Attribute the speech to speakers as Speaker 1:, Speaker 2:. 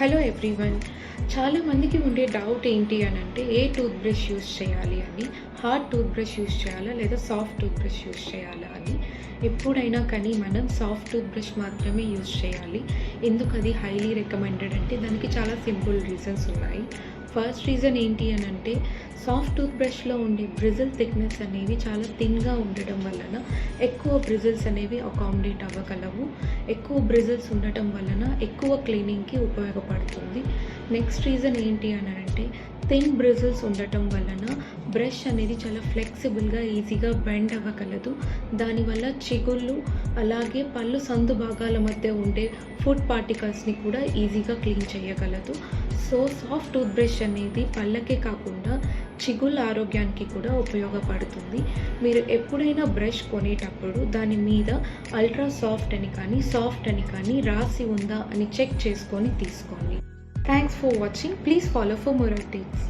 Speaker 1: Hello everyone. చాలామందికి ఉండే doubt ఏంటి అని అంటే ఏ టూత్ బ్రష్ యూస్ చేయాలి అని. హార్డ్ టూత్ బ్రష్ యూస్ చేయాలా లేదా సాఫ్ట్ టూత్ బ్రష్ యూస్ చేయాలా అని. ఎప్పుడైనా కానీ మనం సాఫ్ట్ టూత్ బ్రష్ మాత్రమే యూస్ చేయాలి. ఎందుకు అది హైలీ రికమెండెడ్ అంటే దానికి చాలా సింపుల్ రీజన్స్ ఉన్నాయి. ఫస్ట్ రీజన్ ఏంటి అని అంటే సాఫ్ట్ టూత్ బ్రష్లో ఉండే బ్రిజిల్ థిక్నెస్ అనేవి చాలా థిన్గా ఉండటం వలన ఎక్కువ బ్రిజిల్స్ అనేవి అకామిడేట్ అవ్వగలవు. ఎక్కువ బ్రిజిల్స్ ఉండటం వలన ఎక్కువ క్లీనింగ్కి ఉపయోగపడుతుంది. నెక్స్ట్ రీజన్ ఏంటి అని అంటే థిన్ బ్రిజిల్స్ ఉండటం వలన బ్రష్ అనేది చాలా ఫ్లెక్సిబుల్గా ఈజీగా బెండ్ అవ్వగలదు. దానివల్ల చిగుళ్ళు అలాగే పళ్ళు సందు భాగాల మధ్య ఉండే ఫుడ్ పార్టికల్స్ని కూడా ఈజీగా క్లీన్ చేయగలదు. సో సాఫ్ట్ టూత్ బ్రష్ అనేది పళ్ళకే కాకుండా చిగుళ్ళ ఆరోగ్యానికి కూడా ఉపయోగపడుతుంది. మీరు ఎప్పుడైనా బ్రష్ కొనేటప్పుడు దాని మీద అల్ట్రా సాఫ్ట్ అని కానీ సాఫ్ట్ అని కానీ రాసి ఉందా అని చెక్ చేసుకొని తీసుకోండి. Thanks for watching. Please follow for more updates.